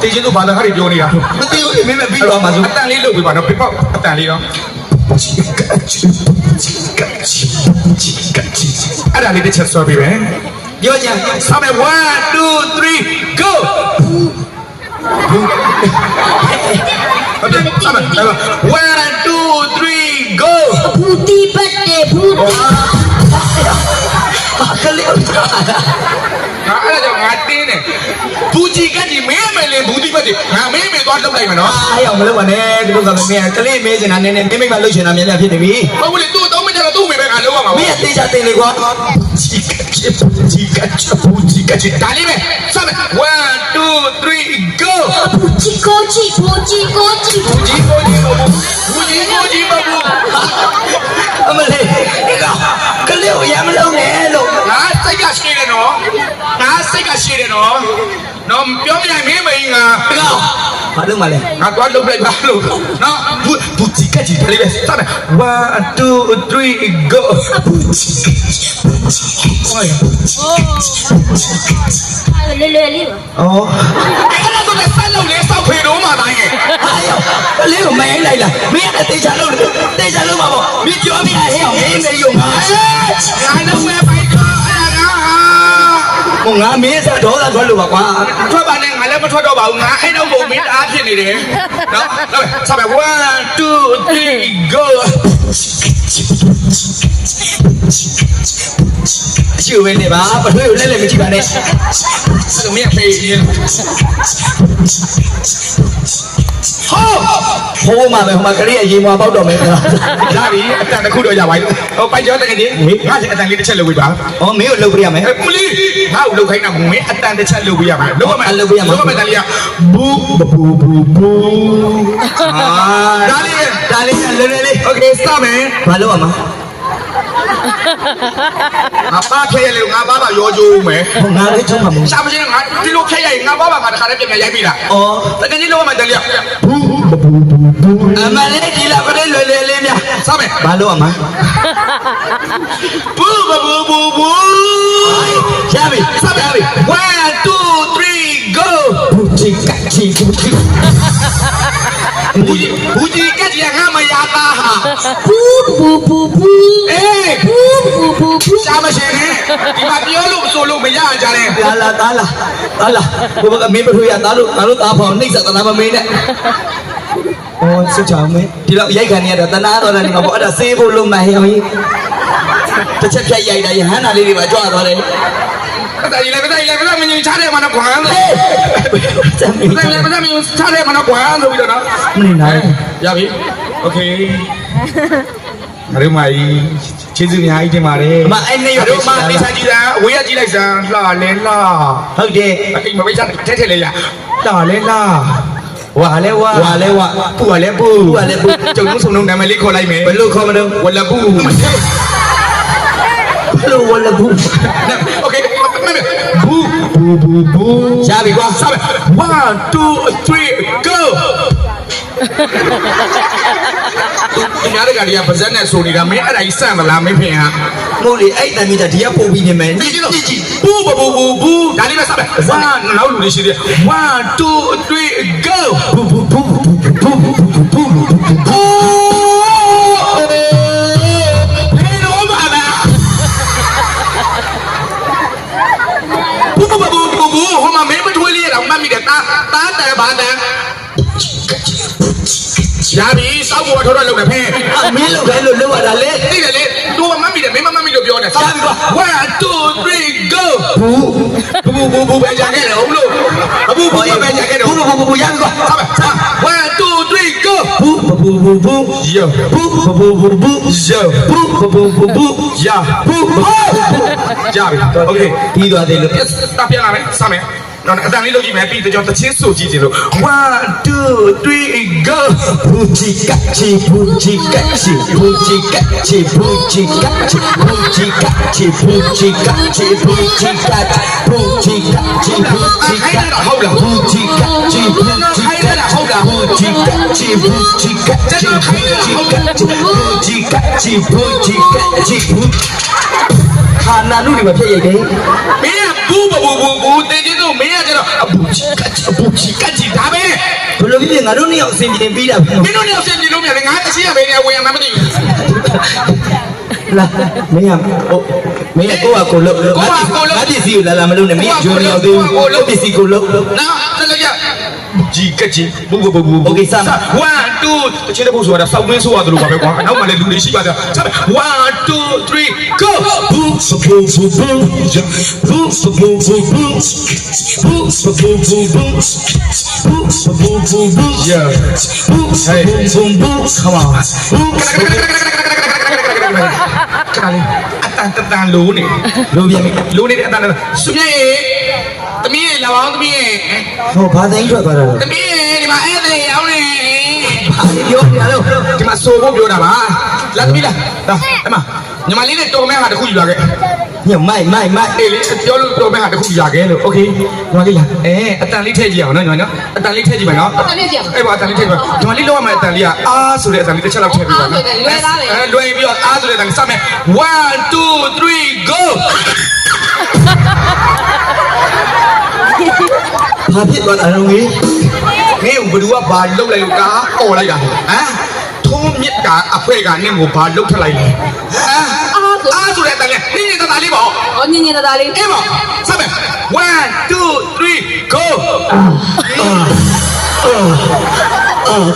တေးချင်းတို့ဘာသာခါတွေပြောနေတာမသိဘူးမင်းမပြီးတော့မှဆိုအတန်လေးလုပ်ပေးပါတော့ပြပောက်အတန်လေးတော့အဲ့ဒါလေးတစ်ချက်ဆွဲပေးမယ်ပြောကြဆောင်းမယ်1 2 3 go ဟုတ်တယ်ဆောင်းမယ်1 2 3 go ဘူးတီးပတ်တယ်ဘူး ကလေးငါအဲ့ဒါကြောင့်ငါတင်းတယ်ဘူးကြီးကကြီးမင်းမယ်လေဘူးတိပတ်ကြီးငါမင်းမယ်သွားလှုပ်လိုက်မယ်နော် အားရအောင်မလုပ်ပါနဲ့ဒီလိုကမင်းကလေးမေးနေတာနည်းနည်းမိမလှုပ်ရှင်တာမြင်ရဖြစ်နေပြီ ဟုတ်ဘူးလေသူ့တော့မကြတော့သူ့မယ်ပဲငါလှုပ်ရမှာ မင်းအသေးချာတင်လေကွာ ကြီးကကြီးဒါလေးပဲဆောင်းမယ်1 2 3 go ဘူးချီကိုချီဘူးချီကိုချီဘူး ကြီးကိုကြီးမဘူးကြီးကိုကြီးမဘူး အမလေးကလေးကိုရမလုံးနဲ့လို့ ငါစိတ်ကရှိတယ်နော်ငါစိတ်ကရှိတယ်နော်နော်ပြောပြရင်မင်းမင်းငါ ကောဘာလို့မလဲ ငါသွားလှုပ်လိုက်ပါလို့နော်ဘူးကြီးကကြီးဒါလေးပဲဆောင်းမယ်1 2 3 go လေလေလေးပါ အော် အဲ့ဒါတော့ဆက်လို့လေစောက်ဖေတော့မှတိုင်းရဲ့ အားရကလေးကိုမင်းလိုက်လားမင်းအသေးချာလုံးတေးချာလုံးပါပေါ့မင်းပြောမိတာဟဲ့မင်းမေးရုံပါ ငါတော့ပဲပိုက်တော့အဲ့ဒါက ဟိုငါမင်းစားဒေါသထွက်လို့ပါကွာ ထွက်ပါနဲ့ငါလည်းမထွက်တော့ပါဘူးငါအဲ့တော့ဘုံမင်းအားဖြစ်နေတယ်နော်ဆောင်းမယ်1 2 3 go အရှိဝဲနေပါပထွေးကိုလည်းလည်းမကြည့်ပါနဲ့ အဲ့လိုမင်းဖေးရင်ဟိုး ဟိုးမှာပဲဟိုမှာကလေးအရင်မပေါက်တော့မယ်ကွာ ရပြီအတန်တစ်ခုတော့ရပါပြီဟိုပိုက်ကျော်တကယ်ကြီးငါအတန်လေးတစ်ချက်လုပ်ပေးပါ ဟောမင်းကိုလှုပ်ပြရမယ် မလီငါ့ကိုလုပ်ခိုင်းတာမင်းအတန်တစ်ချက်လုပ်ပေးရမှာလုပ်ရမယ်လုပ်ရမယ်တန်လေးကဘူးဒါလေးပဲ ဒါလေးကလွယ်လွယ်လေး โอเคစမယ် ဘာလို့ရမှာ ငါပါခဲရလေငါပါပါရောကြိုးမယ် ဟိုငါလေးချုံးမှာမဟုတ် ရှာမချင်းငါဒီလိုခဲရရင်ငါပါပါငါတခါတည်းပြန်ရိုက်ပြီလား အော် တကယ်ကြီးလုပ်ရမယ်တန်လေးကဘူး အမလေးဒီလာကလေးလွယ်လွယ်လေးများ စမယ် ဘာလို့ရမှာ ဘူးရပြီ စမယ်1 2 3 go ဘူချီကချီဘူချီ ဘူးကြီးကကြီးငါမရတာဟာ ဘူးဘူးဘူးဘူး အေး ဘူးဘူးဘူးဘူး ရှာမရှင်ဒီမှာပြောလို့ဆိုလို့မရကြတယ် လာလာသားလာဘုဘကမင်းပထွေးရသားလို့ငါတို့သားဖောင်နှိမ့်ဆက်သနာမမင်းနဲ့အော်စစ်ချောင်းမင်းဒီလောက်ရိုက်ခံနေရတာတနာတော်တယ်ဒီမှာပေါ့အဲ့ဒါစေးဖို့လုံးမဟဲ့ဟေးတစ်ချက်ဖြတ်ရိုက်တာရဟန်းနာလေးတွေပါကြွသွားတယ် မတိုင်လေမညင်ချတဲ့မှာတော့ခွာလို့ စမ်းမင်း မတိုင်လေမညင်ချတဲ့မှာတော့ခွာဆိုပြီးတော့နော် မနေနိုင် ရပြီโอเคငါတို့မကြီးချေးစုအများကြီးတင်ပါတယ် မအဲ့နေရ ငါတို့မနေစားကြည့်တာဝေးရကြည့်လိုက်စမ်းလှလဲလှ ဟုတ်တယ် အိမ်မပိတ်စားထဲထဲလေးရလှလဲလှ ဝါလဲဝါပူကလည်းပူ ပူကလည်းပူ ကျုံလုံးစုံလုံးနာမည်လေးခေါ်လိုက်မယ် ဘယ်လိုခေါ်မလို့ ဝလပူ ဘယ်လိုဝလဘူး โอเคဘူး ရပြီကွာ စမယ်1 2 3 go ဒီများတွေကလည်းပါဇက်နဲ့ဆိုနေတာမင်းအဲ့ဒါကြီးစန့်မလားမင်းဖင်ဟာ မဟုတ်လေအဲ့တန်မီတာဒီကပို့ပြီးနေမယ် ကြည့်ကြည့်ဘူးဒါလေးပဲစမယ်1နောက်လူလေးရှိသေး1 2 3 go ဘူးဟိုမှာမင်းမထွေးလေးတော့မှတ်မိတယ်တာတယ်ဘာတယ်ရပြီစောက်ပေါ်ထော်တော့လုပ်တယ်ဖင်း မင်းလောက်ခိုင်းလို့လောက်ရတာလေ သိတယ်လေသူကမှတ်မိတယ်မင်းမမှတ်မိလို့ပြောနေစောက်1 2 3 go ဘူးပဲကြခဲ့တယ်ဟုတ်လို့ဘူးပဲကြခဲ့တယ် ဘူးရပြီကွာ 1 2 3 go ဘူး yo ဘူး yo ရ ရပြီโอเค ပြီးသွားတယ်လို့ တာပြန်လာမယ်စမယ်နော်အတန်လေးလုပ်ကြည့်မယ်ပြီးတော့တချင်းဆိုကြည့်တယ်လို့1 2 3 go ဘူးချီကချီဘူးချီကချီဘူးချီကချီဘူးချီကချီဘူးချီကချီဘူးချီကချီဘူးချီကဘူးချီကချီဘူးချီက ခိုင်းတာဟုတ်လား ဘူးချီကချီဘူးချီ ခိုင်းတာဟုတ်လား ဘူးချီကချီဘူးချီကချီဘူးချီကချီဘူးချီကချီဘူးဟာနာလူတွေမဖြစ်ရည်တယ် မင်းကဘူးတင်းချင်းတို့မင်းကကျတော့အဘူချီကချီ လိုဖြစ်ငါတို့နှစ်ယောက်အစဉ်ပြေပြီးတာ မင်းတို့နေအောင်ပြင်လို့မြန်လေငါတရှိရဘယ်နေဝင်ရမှမသိဘူး လာမင်းရမင်းကိုကကိုလို့ငါပစ္စည်းကိုလာမလို့နဲ့မင်းဂျွန်ရောက်သေးဘူးပစ္စည်းကိုလို့ နော်ဆက်လိုက်ရကြီးကကြီးဘူဘူဘူ โอเคစမ်း 1 2တချင်တဲ့ဘုဆိုတာစောက်သွင်းဆိုရတယ်လို့ပါပဲကွာအနောက်မှာလည်းလူတွေရှိပါသား1 2 3 go ဘူဘူဘူဘူဘူဘူဘူဘူဘူဘူဘူဘူဘူ yeah hey boom boom come on ခါလေးအတန်တန်လိုးနေ လိုပြန် လိုးနေတဲ့အတန်စုမြဲသမီးလာအောင်သမီး ဟောဘာတိုင်းထွက်သွားတာလဲ သမီးဒီမှာအဲ့ဒါရောင်းနေ ဘာပြောနေရလို့ ဒီမှာဆိုဖို့ပြောတာပါလာသမီးလာဒါအမညီမလေးနဲ့တော်မဲဟာတခုယူလာခဲ့ ညမိုက် အေးလေပြောလို့တော်မဲဟာတခုယူလာခဲ့လို့โอเคညီမလေးလာအတန်လေးထည့်ကြည့်အောင်နော်ညီမနော်အတန်လေးထည့်ကြည့်မယ်နော်အဲ့ပါအတန်လေးထည့်ပါညီမလေးလောက်ရမယ်အတန်လေးကအာဆိုတဲ့အတန်လေးတစ်ချက်လောက်ထည့်ပြီးပါနော်လွယ်ပြီးတော့အာဆိုတဲ့အတန်လေးစမယ်1 2 3 go ဘာဖြစ်သွားတာလဲငေး မင်းဘယ်သူကဘာလုတ်လိုက်လို့ကားអော်လိုက်တာဟမ်ထုံးမြစ်ကအဖွဲကနင့်ကိုဘာလုတ်ထလိုက်လဲဟမ်အာဆိုတဲ့အတန်လေးနင်းနေတာသားလေးပေါ့ 哦，你的哪里？ အေးပါစမယ်1 2 3 go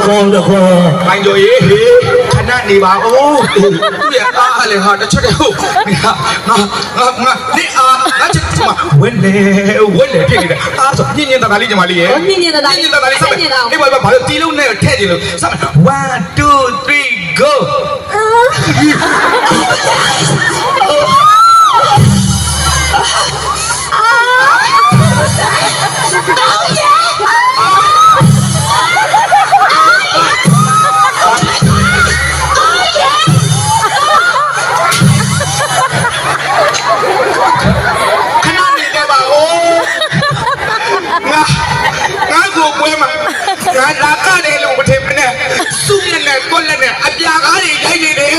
ကောင်းတော့ကောင်း ဘိုင်းကျော်ရေးဟေးခဏနေပါဦးသူရအားလေဟာတစ်ချက်တည်းဟုတ်ငါဒီအားငါချက်ချမဝဲလေဖြစ်နေတယ်အားဆိုညင်သားလေးညီမလေးရဲ့ညင်သားလေးစမယ်အေးပါဘာလို့တီးလုံးနဲ့ထည့်ကြည့်လို့စမယ်1 2 3 go ခဏနေကြပါဦးငါကိုပွဲမှာငါလာကနေလို့မထင်မနဲ့စုမျက်နဲ့ကိုလက်နဲ့အပြာကားတွေရိုက်နေတယ်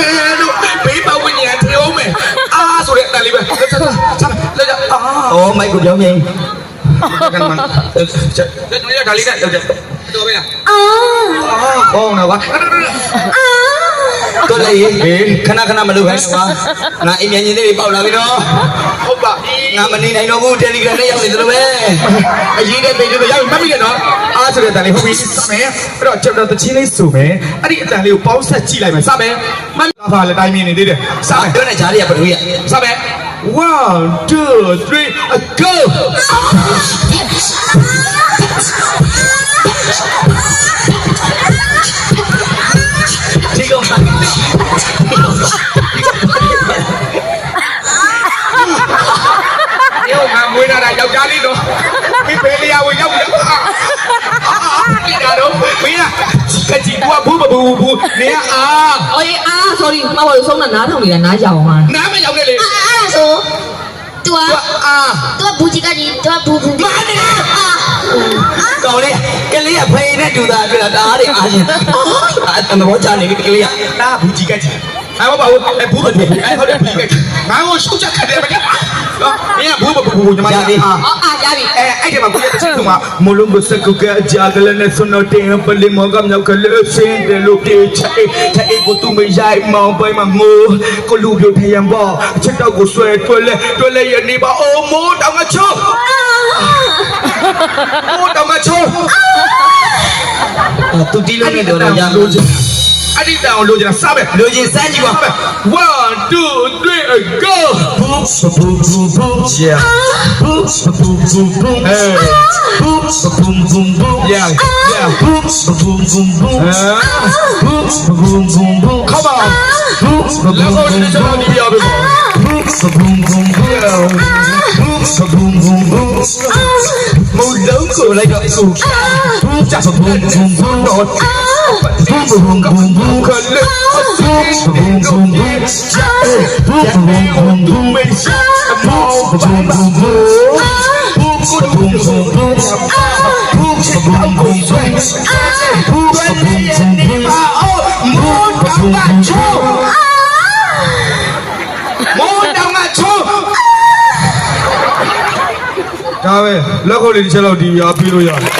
လို့ဘေးပဝင်းညာထေအောင်မယ်အားဆိုတဲ့အတန်လေးပဲဆက်လက်အာ အော်မိုက်ကိုပြောင်းမြင် ကန်မန်ကျွန်တော်ရဒါလေးနဲ့တော်ပဲလား 啊 ကောင်းတော့ကွာ တော်လေခဏမလုပ်ခိုင်းကွာငါအိမ်မြန်ချင်းလေးပေါက်လာပြီနော် ဟုတ်ပါ ငါမနေနိုင်တော့ဘူးတယ်လီဂရမ်နဲ့ရောက်နေတယ်လို့ပဲ အရေးတဲ့ပေးလို့ရောက်မှတ်မိတယ်နော်အားဆိုတဲ့အတန်လေးဟုတ်ပြီစမယ်အဲ့တော့ကျွန်တော်တချင်းလေးဆိုမယ်အဲ့ဒီအတန်လေးကိုပေါင်းဆက်ကြည့်လိုက်မယ်စမယ်မှတ်ပါလေတိုင်းမြင်နေသေးတယ်စမယ် ပြောနေကြရပါလို့ရ စမယ်1 2 3 go ဒီကောင် ရုပ်ငါမွေးလာတာယောက်ျားလေးတော့မင်းဖေးလျာဝင်ရောက်ပြီဒီကတော့မင်းကကြည့်ဘူးဘူးနေအာ 哦耶啊，sorry，那我送的哪桶里的哪脚啊？ နားမရောက်နဲ့လေ 啊，说，对啊， အာ 对啊，不几个人，对啊，不。 မာနေ ကောင်လေးကလေးကဖေးနဲ့တူတာပြတာတအားတွေအားချင်းအမဘောချနေပြီကလေးက နာဘူးကြီးကကြီးအဲ့ဘာဘူးအဲ့ဘူးဘူးအဲ့ဟုတ်တယ်ဘူးကြီးကကြီးငါ့ကိုရှုပ်ချက်ခတ်တယ်မင်းနော်မင်းကဘူးညီမလေးအာ 哦啊，嘉宾。 အဲ့ဒီမှာကိုရတဲ့သူမှာမလုံးကိုစကုကကြာကလည်းနဲ့ဆွန်တော့တင်ပလီမောကမြောက်ကလေးစင်းတယ်လို့တေချေတဲ့ကိုသူမရိုက်မောင်ပိုင်မှာငိုကိုလူပြထရံပေါ့ချက်တော့ကိုဆွဲတွဲလဲရနေပါအိုးမိုးတောင်ကချိုးမိုးတောင်ကချိုး သူတီးလို့နေတော့ရလို့ အဲ့ဒီတောင်လို့ကျွန်တော်စားပဲ လူချင်းစမ်းကြည့်ပါ 1 2 3 go boom boom boom boom yeah boom boom boom boom hey boom boom boom boom yeah boom boom boom boom boom boom boom boom come on boom boom လက်ကိုလည်းကျွန်တော်ဒီပြောပြပါ boom boom boom boom boom boom boom မလုံးကိုလိုက်တော့အခု boom boom boom boom boom boom boom boom boom ခလေး boom boom boom boom boom boom boom boom မေးရှာမော boom boom boomဘူးကို boom boom boom boom boom boom boom boom boom မိုးတောင်ကချိုးမိုးတောင်ကချိုးဒါပဲလက်ခုပ်လေးတစ်ချက်လောက်ဒီပြပြီးလို့ရတယ်